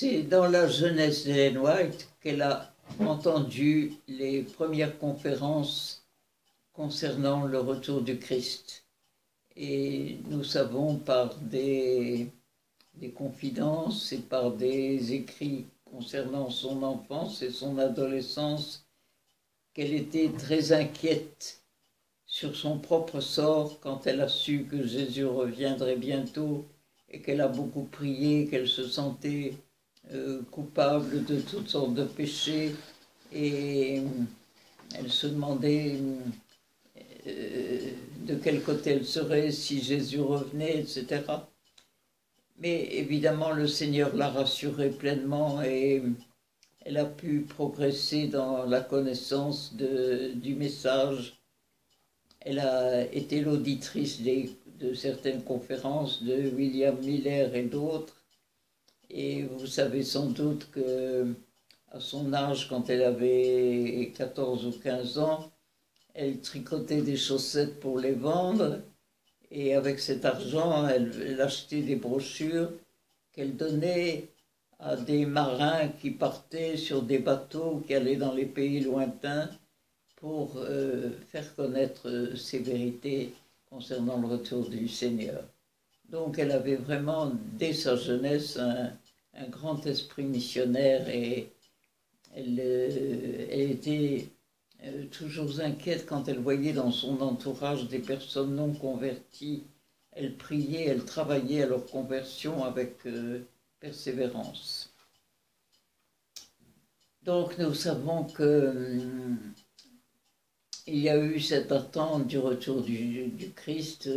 C'est dans la jeunesse d'Ellen White qu'elle a entendu les premières conférences concernant le retour du Christ. Et nous savons par des confidences et par des écrits concernant son enfance et son adolescence qu'elle était très inquiète sur son propre sort quand elle a su que Jésus reviendrait bientôt et qu'elle a beaucoup prié, qu'elle se sentait coupable de toutes sortes de péchés et elle se demandait de quel côté elle serait si Jésus revenait, etc. Mais évidemment, le Seigneur l'a rassurée pleinement et elle a pu progresser dans la connaissance du message. Elle a été l'auditrice de certaines conférences de William Miller et d'autres. Et vous savez sans doute que à son âge, quand elle avait 14 ou 15 ans, elle tricotait des chaussettes pour les vendre. Et avec cet argent, elle achetait des brochures qu'elle donnait à des marins qui partaient sur des bateaux qui allaient dans les pays lointains pour faire connaître ces vérités concernant le retour du Seigneur. Donc elle avait vraiment, dès sa jeunesse, un grand esprit missionnaire et elle était toujours inquiète quand elle voyait dans son entourage des personnes non converties. Elle priait, elle travaillait à leur conversion avec persévérance. Donc nous savons que il y a eu cette attente du retour du Christ,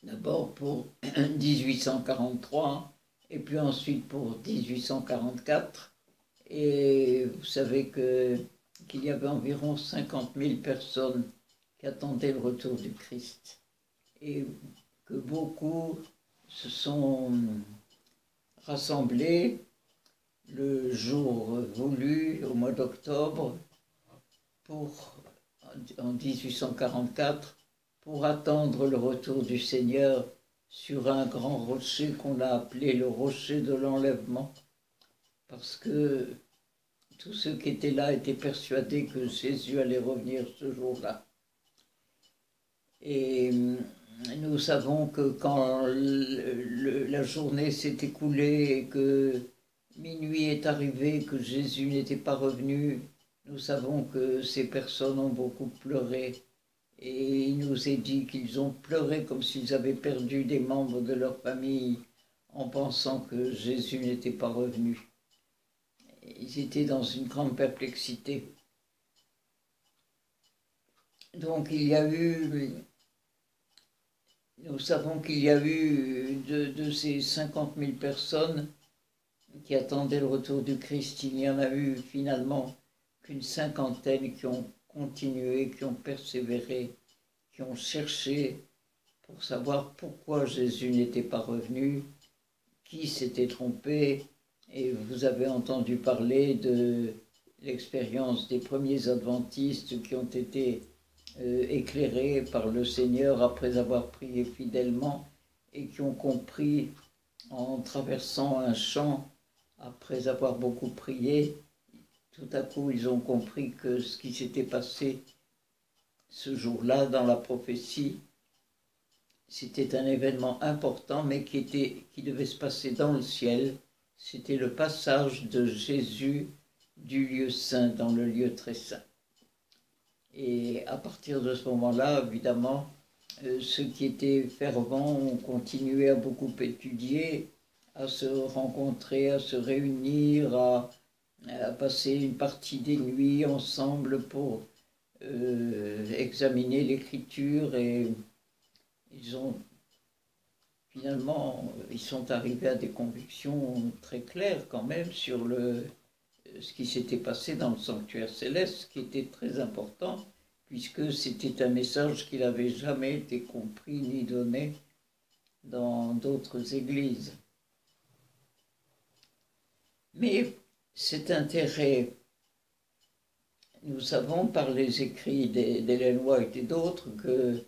d'abord pour 1843 et puis ensuite pour 1844. Et vous savez qu'il y avait environ 50 000 personnes qui attendaient le retour du Christ. Et que beaucoup se sont rassemblés le jour voulu, au mois d'octobre, en 1844, pour attendre le retour du Seigneur sur un grand rocher qu'on a appelé le rocher de l'enlèvement, parce que tous ceux qui étaient là étaient persuadés que Jésus allait revenir ce jour-là. Et nous savons que quand la journée s'est écoulée et que minuit est arrivé, que Jésus n'était pas revenu, nous savons que ces personnes ont beaucoup pleuré. Et il nous est dit qu'ils ont pleuré comme s'ils avaient perdu des membres de leur famille en pensant que Jésus n'était pas revenu. Ils étaient dans une grande perplexité. Donc nous savons qu'il y a eu de ces 50 000 personnes qui attendaient le retour du Christ, il n'y en a eu finalement qu'une cinquantaine qui ont continué, qui ont persévéré, qui ont cherché pour savoir pourquoi Jésus n'était pas revenu, qui s'était trompé. Et vous avez entendu parler de l'expérience des premiers adventistes qui ont été éclairés par le Seigneur après avoir prié fidèlement et qui ont compris en traversant un champ après avoir beaucoup prié. Tout à coup, ils ont compris que ce qui s'était passé ce jour-là dans la prophétie, c'était un événement important, mais qui devait se passer dans le ciel. C'était le passage de Jésus du lieu saint dans le lieu très saint. Et à partir de ce moment-là, évidemment, ceux qui étaient fervents ont continué à beaucoup étudier, à se rencontrer, à se réunir, à passer une partie des nuits ensemble pour examiner l'écriture, et finalement, ils sont arrivés à des convictions très claires quand même sur ce qui s'était passé dans le sanctuaire céleste, ce qui était très important, puisque c'était un message qui n'avait jamais été compris ni donné dans d'autres églises. Mais cet intérêt, nous savons par les écrits d'Ellen White et d'autres que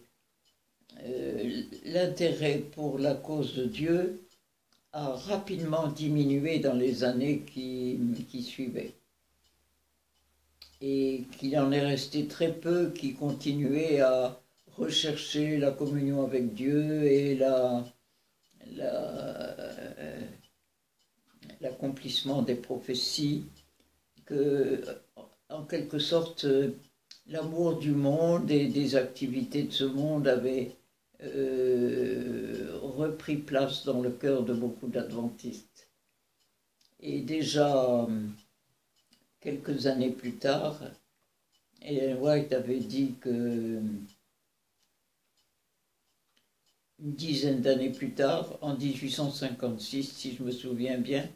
l'intérêt pour la cause de Dieu a rapidement diminué dans les années qui suivaient. Et qu'il en est resté très peu qui continuaient à rechercher la communion avec Dieu et l'accomplissement des prophéties, que, en quelque sorte, l'amour du monde et des activités de ce monde avait repris place dans le cœur de beaucoup d'adventistes. Et déjà, quelques années plus tard, Ellen White avait dit que, une dizaine d'années plus tard, en 1856, si je me souviens bien,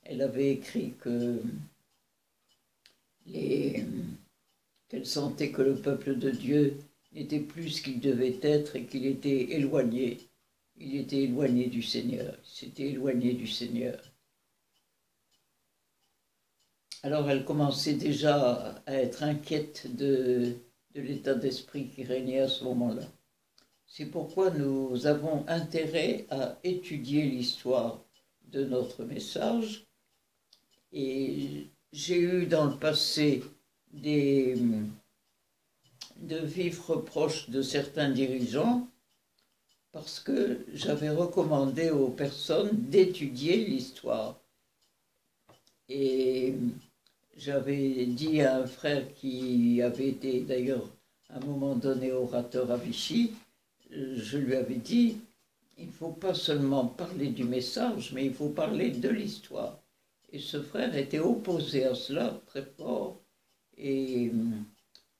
elle avait écrit qu'elle sentait que le peuple de Dieu n'était plus ce qu'il devait être et qu'il était éloigné. Il était éloigné du Seigneur. Il s'était éloigné du Seigneur. Alors elle commençait déjà à être inquiète de l'état d'esprit qui régnait à ce moment-là. C'est pourquoi nous avons intérêt à étudier l'histoire de notre message. Et j'ai eu dans le passé de vifs reproches de certains dirigeants parce que j'avais recommandé aux personnes d'étudier l'histoire. Et j'avais dit à un frère qui avait été d'ailleurs à un moment donné orateur à Vichy, je lui avais dit, il ne faut pas seulement parler du message, mais il faut parler de l'histoire. Et ce frère était opposé à cela très fort. Et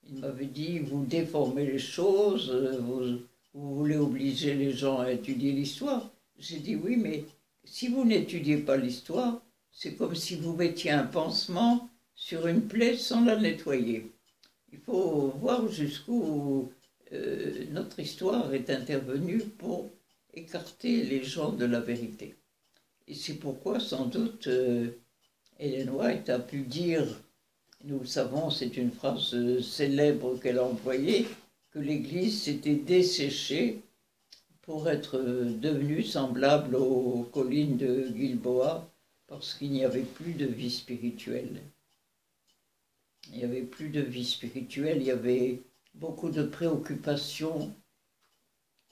il m'avait dit, vous déformez les choses, vous voulez obliger les gens à étudier l'histoire. J'ai dit, oui, mais si vous n'étudiez pas l'histoire, c'est comme si vous mettiez un pansement sur une plaie sans la nettoyer. Il faut voir jusqu'où notre histoire est intervenue pour écarter les gens de la vérité. Et c'est pourquoi, sans doute, Ellen White a pu dire, nous le savons, c'est une phrase célèbre qu'elle a employée, que l'Église s'était desséchée pour être devenue semblable aux collines de Gilboa, parce qu'il n'y avait plus de vie spirituelle. Il n'y avait plus de vie spirituelle, il y avait beaucoup de préoccupations,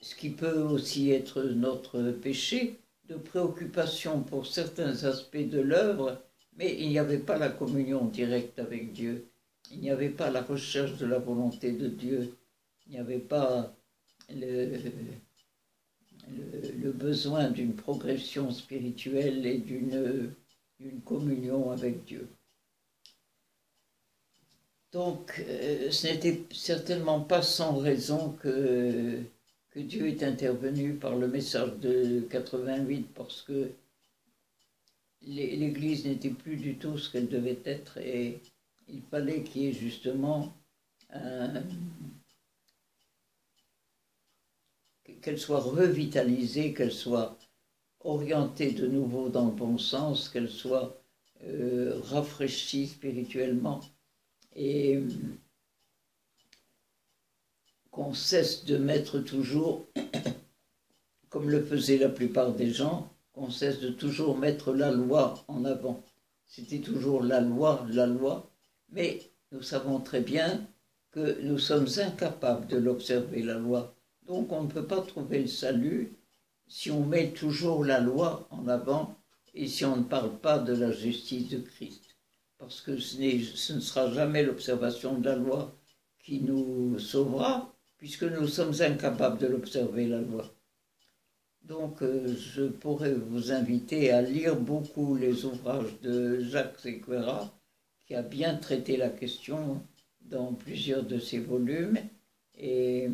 ce qui peut aussi être notre péché, de préoccupations pour certains aspects de l'œuvre, mais il n'y avait pas la communion directe avec Dieu, il n'y avait pas la recherche de la volonté de Dieu, il n'y avait pas le besoin d'une progression spirituelle et d'une communion avec Dieu. Donc, ce n'était certainement pas sans raison que Dieu est intervenu par le message de 88, parce que l'Église n'était plus du tout ce qu'elle devait être, et il fallait qu'il y ait justement qu'elle soit revitalisée, qu'elle soit orientée de nouveau dans le bon sens, qu'elle soit rafraîchie spirituellement, et qu'on cesse de mettre toujours, comme le faisaient la plupart des gens, qu'on cesse de toujours mettre la loi en avant. C'était toujours la loi, mais nous savons très bien que nous sommes incapables de l'observer, la loi. Donc on ne peut pas trouver le salut si on met toujours la loi en avant et si on ne parle pas de la justice de Christ. Parce que ce ne sera jamais l'observation de la loi qui nous sauvera, puisque nous sommes incapables de l'observer, la loi. Donc je pourrais vous inviter à lire beaucoup les ouvrages de Jacques Séqueira, qui a bien traité la question dans plusieurs de ses volumes, et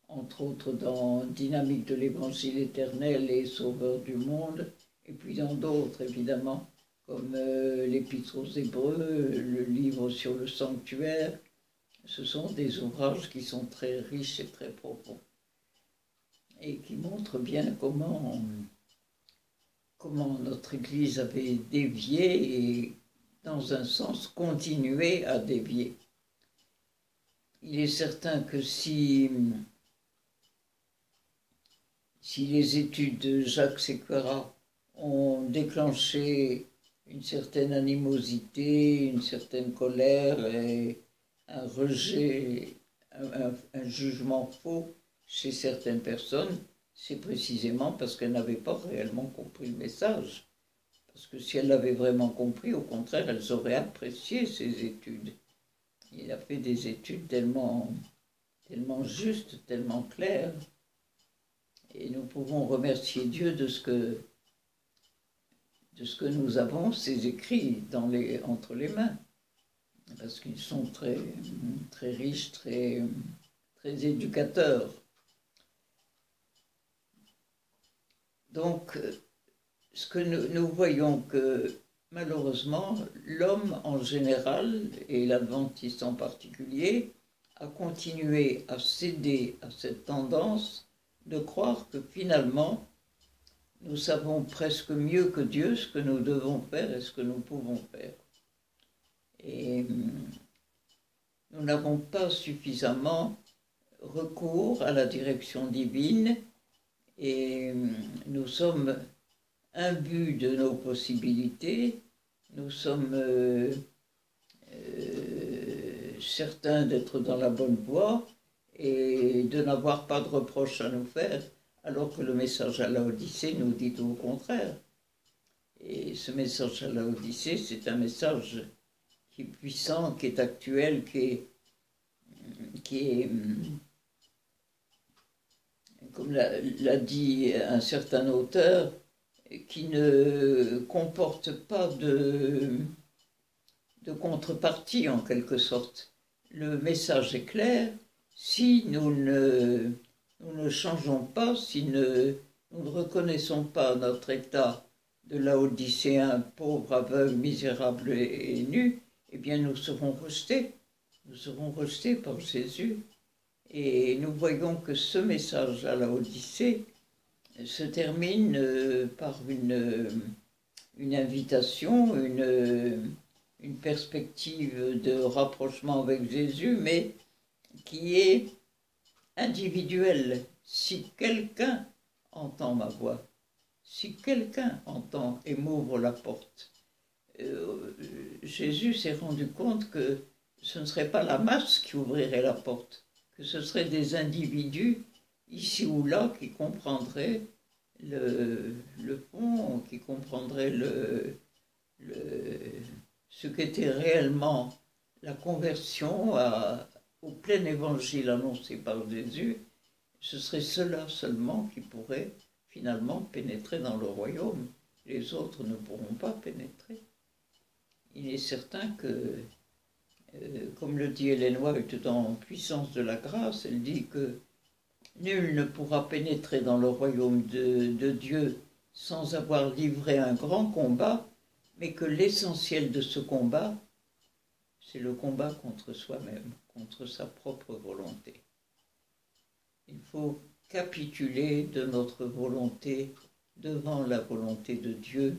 entre autres dans Dynamique de l'Évangile éternel et Sauveur du monde, et puis dans d'autres évidemment, comme l'Épître aux Hébreux, le livre sur le sanctuaire. Ce sont des ouvrages qui sont très riches et très profonds, et qui montrent bien comment notre Église avait dévié et, dans un sens, continué à dévier. Il est certain que si les études de Jacques Séqueira ont déclenché une certaine animosité, une certaine colère et un rejet, un jugement faux chez certaines personnes, c'est précisément parce qu'elles n'avaient pas réellement compris le message. Parce que si elles l'avaient vraiment compris, au contraire, elles auraient apprécié ces études. Il a fait des études tellement justes, tellement claires. Et nous pouvons remercier Dieu de ce que nous avons, ces écrits entre les mains. Parce qu'ils sont très, très riches, très éducateurs. Donc, ce que nous voyons que malheureusement, l'homme en général, et l'adventiste en particulier, a continué à céder à cette tendance de croire que finalement, nous savons presque mieux que Dieu ce que nous devons faire et ce que nous pouvons faire. Et nous n'avons pas suffisamment recours à la direction divine et nous sommes imbus de nos possibilités, nous sommes certains d'être dans la bonne voie et de n'avoir pas de reproches à nous faire, alors que le message à Laodicée nous dit tout au contraire. Et ce message à Laodicée, c'est un message qui est puissant, qui est actuel, qui est comme l'a dit un certain auteur, qui ne comporte pas de contrepartie en quelque sorte. Le message est clair, si nous ne changeons pas, si nous ne reconnaissons pas notre état de laodicéen, pauvre, aveugle, misérable et nu, eh bien nous serons rejetés. Nous serons rejetés par Jésus. Et nous voyons que ce message à Laodicée se termine par une invitation, une perspective de rapprochement avec Jésus, mais qui est individuelle. Si quelqu'un entend ma voix, si quelqu'un entend et m'ouvre la porte, Jésus s'est rendu compte que ce ne serait pas la masse qui ouvrirait la porte, que ce seraient des individus ici ou là qui comprendraient le fond, qui comprendraient ce qu'était réellement la conversion au plein évangile annoncé par Jésus. Ce serait ceux-là seulement qui pourraient finalement pénétrer dans le royaume. Les autres ne pourront pas pénétrer. Il est certain que, comme le dit Ellen White dans Puissance de la grâce, elle dit que nul ne pourra pénétrer dans le royaume de Dieu sans avoir livré un grand combat, mais que l'essentiel de ce combat, c'est le combat contre soi-même, contre sa propre volonté. Il faut capituler de notre volonté devant la volonté de Dieu.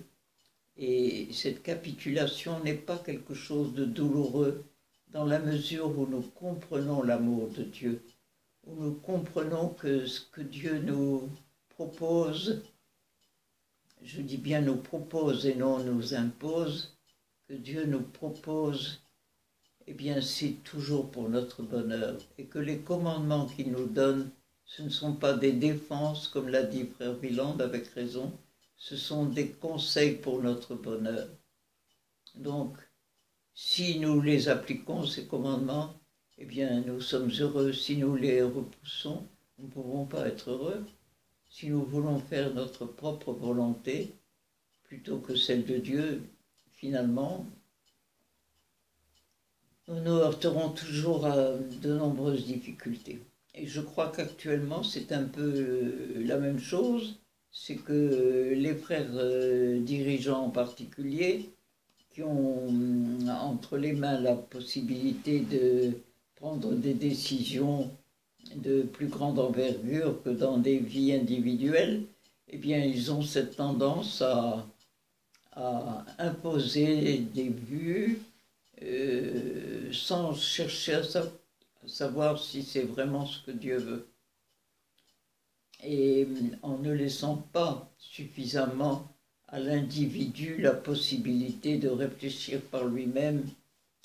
Et cette capitulation n'est pas quelque chose de douloureux dans la mesure où nous comprenons l'amour de Dieu, où nous comprenons que ce que Dieu nous propose, je dis bien nous propose et non nous impose, que Dieu nous propose, eh bien c'est toujours pour notre bonheur, et que les commandements qu'il nous donne, ce ne sont pas des défenses, comme l'a dit Frère Wieland avec raison, ce sont des conseils pour notre bonheur. Donc, si nous les appliquons, ces commandements, eh bien, nous sommes heureux. Si nous les repoussons, nous ne pouvons pas être heureux. Si nous voulons faire notre propre volonté, plutôt que celle de Dieu, finalement, nous nous heurterons toujours à de nombreuses difficultés. Et je crois qu'actuellement, c'est un peu la même chose. C'est que les frères dirigeants en particulier, qui ont entre les mains la possibilité de prendre des décisions de plus grande envergure que dans des vies individuelles, eh bien, ils ont cette tendance à imposer des vues sans chercher à savoir si c'est vraiment ce que Dieu veut. Et en ne laissant pas suffisamment à l'individu la possibilité de réfléchir par lui-même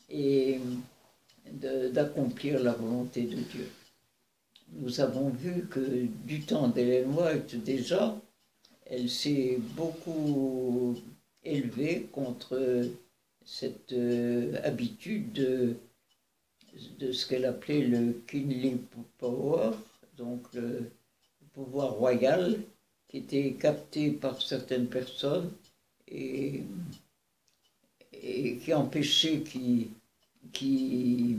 et d'accomplir la volonté de Dieu. Nous avons vu que du temps d'Ellen White déjà, elle s'est beaucoup élevée contre cette habitude de ce qu'elle appelait le kingly power, donc le pouvoir royal, qui était capté par certaines personnes et qui empêchait, qui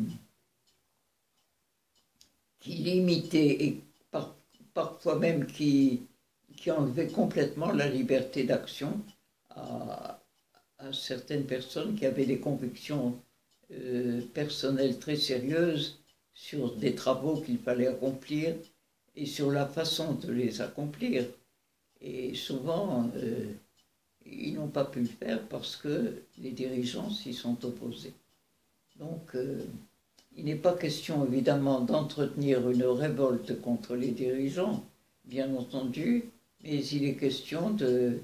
limitait et parfois même qui enlevait complètement la liberté d'action à certaines personnes qui avaient des convictions personnelles très sérieuses sur des travaux qu'il fallait accomplir et sur la façon de les accomplir. Et souvent, ils n'ont pas pu le faire parce que les dirigeants s'y sont opposés. Donc, il n'est pas question évidemment d'entretenir une révolte contre les dirigeants, bien entendu, mais il est question de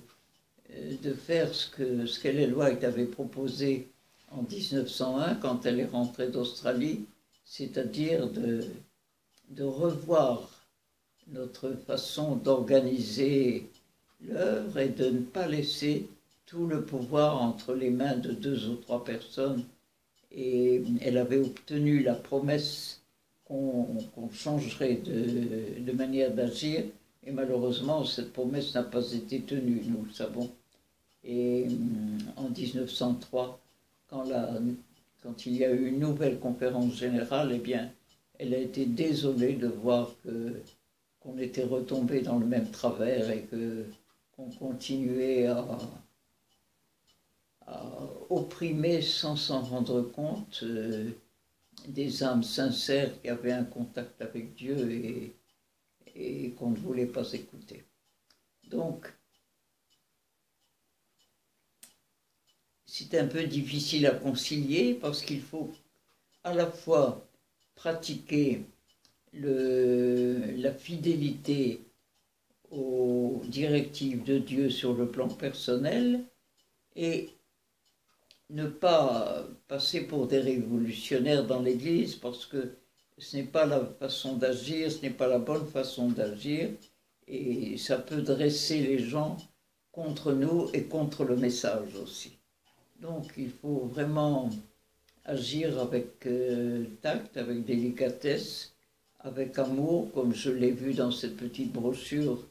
faire ce qu'Ellen White avait proposé en 1901 quand elle est rentrée d'Australie, c'est-à-dire de revoir notre façon d'organiser l'œuvre et de ne pas laisser tout le pouvoir entre les mains de 2 ou 3 personnes. Et elle avait obtenu la promesse qu'on changerait de manière d'agir, et malheureusement cette promesse n'a pas été tenue, nous le savons. Et en 1903, quand il y a eu une nouvelle conférence générale, eh bien, elle a été désolée de voir qu'on était retombé dans le même travers et qu'on continuait à opprimer sans s'en rendre compte des âmes sincères qui avaient un contact avec Dieu et qu'on ne voulait pas écouter. Donc, c'est un peu difficile à concilier parce qu'il faut à la fois pratiquer la fidélité aux directives de Dieu sur le plan personnel et ne pas passer pour des révolutionnaires dans l'Église parce que ce n'est pas la façon d'agir, ce n'est pas la bonne façon d'agir et ça peut dresser les gens contre nous et contre le message aussi. Donc il faut vraiment agir avec tact, avec délicatesse, avec amour, comme je l'ai vu dans cette petite brochure,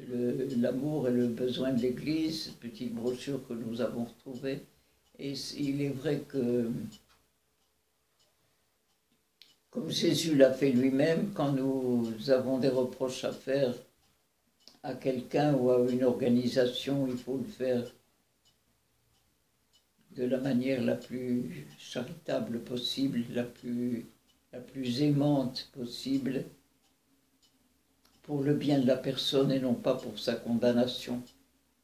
l'amour et le besoin de l'Église, cette petite brochure que nous avons retrouvée. Et il est vrai que, comme Jésus l'a fait lui-même, quand nous avons des reproches à faire à quelqu'un ou à une organisation, il faut le faire de la manière la plus charitable possible, la plus aimante possible, pour le bien de la personne et non pas pour sa condamnation,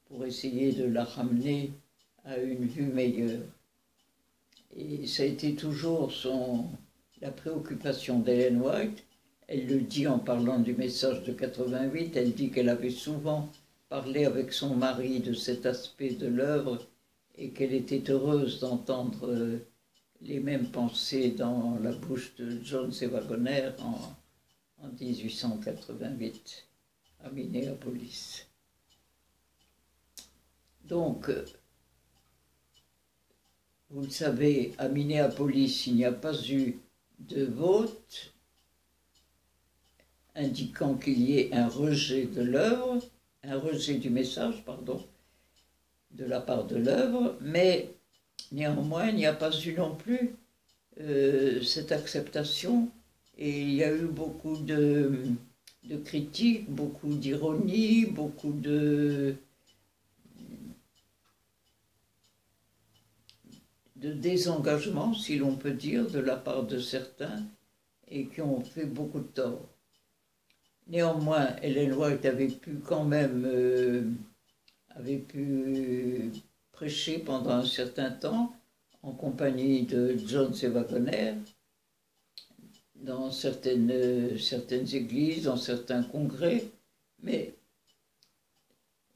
pour essayer de la ramener à une vue meilleure. Et ça a été toujours la préoccupation d'Ellen White. Elle le dit en parlant du message de 88, elle dit qu'elle avait souvent parlé avec son mari de cet aspect de l'œuvre et qu'elle était heureuse d'entendre les mêmes pensées dans la bouche de John C. Waggoner en 1888 à Minneapolis. Donc, vous le savez, à Minneapolis, il n'y a pas eu de vote indiquant qu'il y ait un rejet de l'œuvre, un rejet du message, pardon, de la part de l'œuvre, mais néanmoins, il n'y a pas eu non plus cette acceptation, et il y a eu beaucoup de critiques, beaucoup d'ironie, beaucoup de désengagement, si l'on peut dire, de la part de certains, et qui ont fait beaucoup de tort. Néanmoins, Ellen White avait pu quand même prêcher pendant un certain temps en compagnie de John C. Waggoner dans certaines églises, dans certains congrès, mais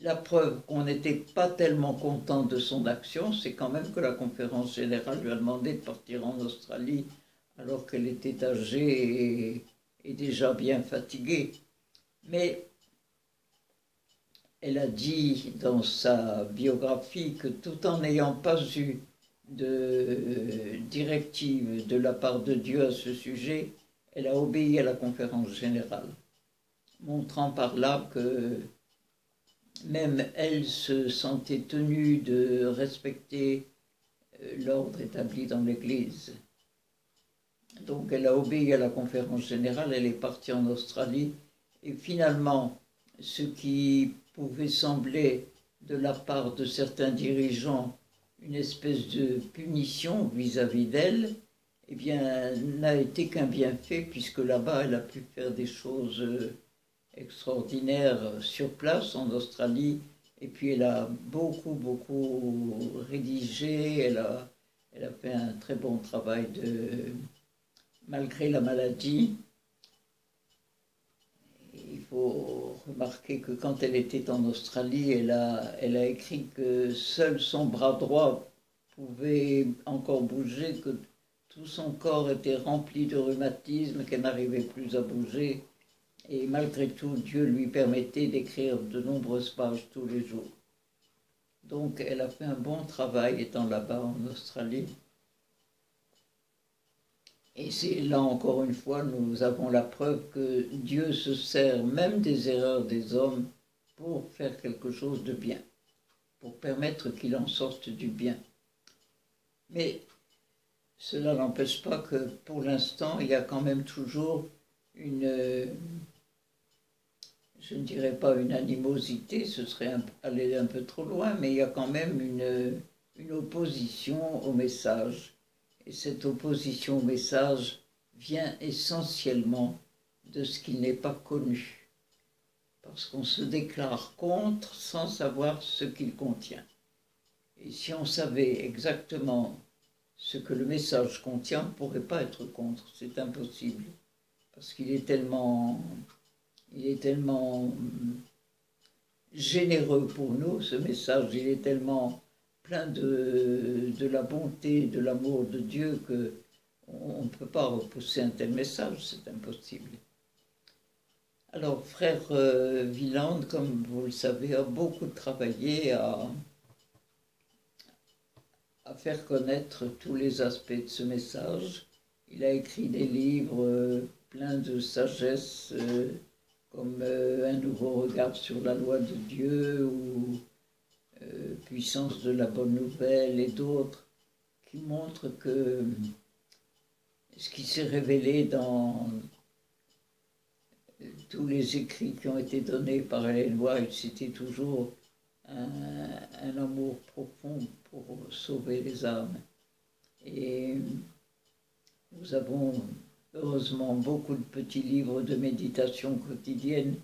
la preuve qu'on n'était pas tellement content de son action, c'est quand même que la conférence générale lui a demandé de partir en Australie alors qu'elle était âgée et déjà bien fatiguée. Mais elle a dit dans sa biographie que tout en n'ayant pas eu de directive de la part de Dieu à ce sujet, elle a obéi à la conférence générale, montrant par là que même elle se sentait tenue de respecter l'ordre établi dans l'Église. Donc elle a obéi à la conférence générale, elle est partie en Australie, et finalement, ce qui pouvait sembler de la part de certains dirigeants une espèce de punition vis-à-vis d'elle, eh bien, n'a été qu'un bienfait, puisque là-bas, elle a pu faire des choses extraordinaires sur place en Australie, et puis elle a beaucoup rédigé, elle a fait un très bon travail malgré la maladie. Il faut remarquer que quand elle était en Australie, elle a écrit que seul son bras droit pouvait encore bouger, que tout son corps était rempli de rhumatisme, qu'elle n'arrivait plus à bouger. Et malgré tout, Dieu lui permettait d'écrire de nombreuses pages tous les jours. Donc elle a fait un bon travail étant là-bas en Australie. Et c'est là encore une fois, nous avons la preuve que Dieu se sert même des erreurs des hommes pour faire quelque chose de bien, pour permettre qu'il en sorte du bien. Mais cela n'empêche pas que pour l'instant, il y a quand même toujours une, je ne dirais pas une animosité, ce serait aller un peu trop loin, mais il y a quand même une opposition au message. Et cette opposition au message vient essentiellement de ce qui n'est pas connu, parce qu'on se déclare contre sans savoir ce qu'il contient. Et si on savait exactement ce que le message contient, on ne pourrait pas être contre, c'est impossible, parce qu'il est tellement généreux pour nous, ce message, il est tellement plein de la bonté, de l'amour de Dieu qu'on ne peut pas repousser un tel message, c'est impossible. Alors, frère Wieland, comme vous le savez, a beaucoup travaillé à faire connaître tous les aspects de ce message. Il a écrit des livres pleins de sagesse, comme Un nouveau regard sur la loi de Dieu ou Puissance de la bonne nouvelle et d'autres qui montrent que ce qui s'est révélé dans tous les écrits qui ont été donnés par Ellen White, c'était toujours un amour profond pour sauver les âmes. Et nous avons heureusement beaucoup de petits livres de méditation quotidienne.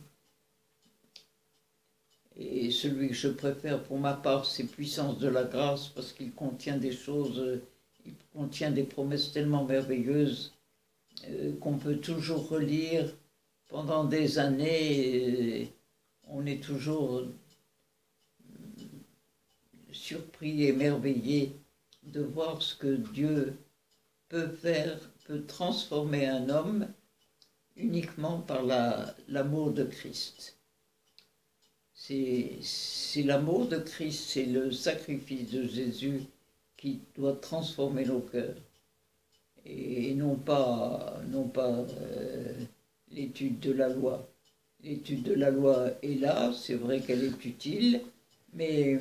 Et celui que je préfère pour ma part, c'est Puissance de la grâce, parce qu'il contient des choses, il contient des promesses tellement merveilleuses qu'on peut toujours relire pendant des années. Et on est toujours surpris, émerveillé de voir ce que Dieu peut faire, peut transformer un homme uniquement par l'amour de Christ. C'est l'amour de Christ, c'est le sacrifice de Jésus qui doit transformer nos cœurs. Et non pas l'étude de la loi. L'étude de la loi est là, c'est vrai qu'elle est utile, mais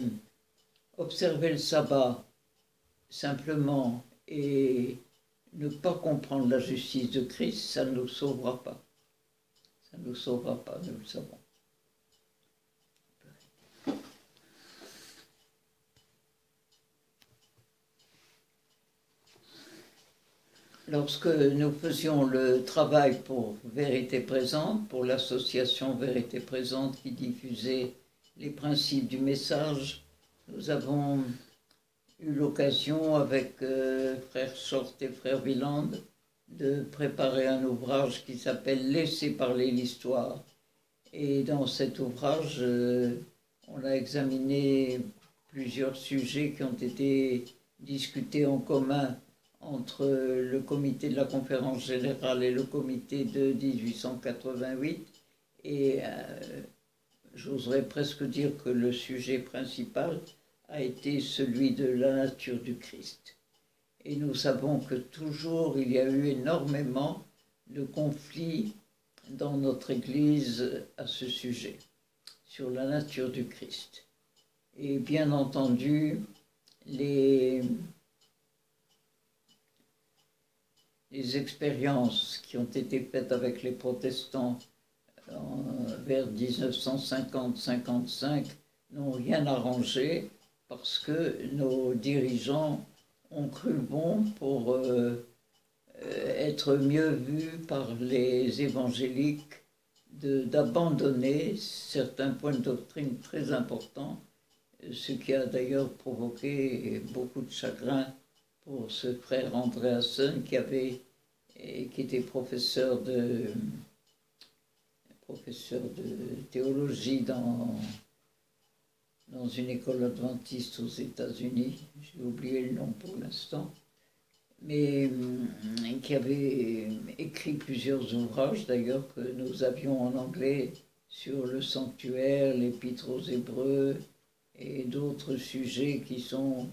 observer le sabbat simplement et ne pas comprendre la justice de Christ, ça ne nous sauvera pas. Ça ne nous sauvera pas, nous le savons. Lorsque nous faisions le travail pour Vérité Présente, pour l'association Vérité Présente qui diffusait les principes du message, nous avons eu l'occasion avec frère Short et frère Wieland de préparer un ouvrage qui s'appelle « Laisser parler l'histoire ». Et dans cet ouvrage, On a examiné plusieurs sujets qui ont été discutés en commun entre le comité de la conférence générale et le comité de 1888. Et j'oserais presque dire que le sujet principal a été celui de la nature du Christ. Et nous savons que toujours il y a eu énormément de conflits dans notre Église à ce sujet, sur la nature du Christ. Et bien entendu, les expériences qui ont été faites avec les protestants vers 1950-55 n'ont rien arrangé parce que nos dirigeants ont cru bon pour être mieux vus par les évangéliques d'abandonner certains points de doctrine très importants, ce qui a d'ailleurs provoqué beaucoup de chagrin pour ce frère Andréasen qui était professeur de théologie dans une école adventiste aux États-Unis, j'ai oublié le nom pour l'instant, mais qui avait écrit plusieurs ouvrages d'ailleurs que nous avions en anglais sur le sanctuaire, l'épître aux Hébreux et d'autres sujets qui sont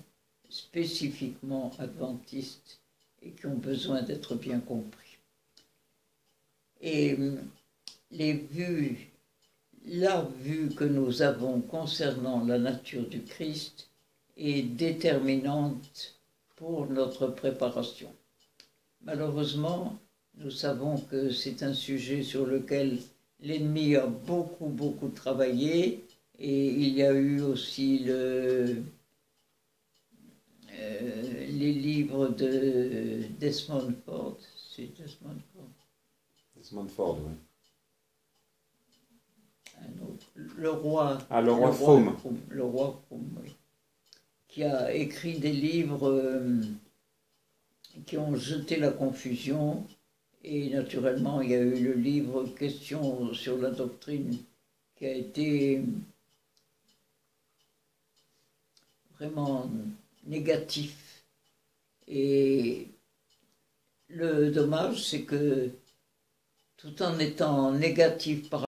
spécifiquement adventistes et qui ont besoin d'être bien compris. Et la vue que nous avons concernant la nature du Christ est déterminante pour notre préparation. Malheureusement, nous savons que c'est un sujet sur lequel l'ennemi a beaucoup travaillé, et il y a eu aussi les livres de Desmond Ford. C'est Desmond Ford. Desmond Ford, oui. Un autre. Le roi Fromm. Le roi Fromm, oui. Qui a écrit des livres qui ont jeté la confusion. Et naturellement, il y a eu le livre Questions sur la doctrine qui a été vraiment négatif. Et le dommage, c'est que tout en étant négatif par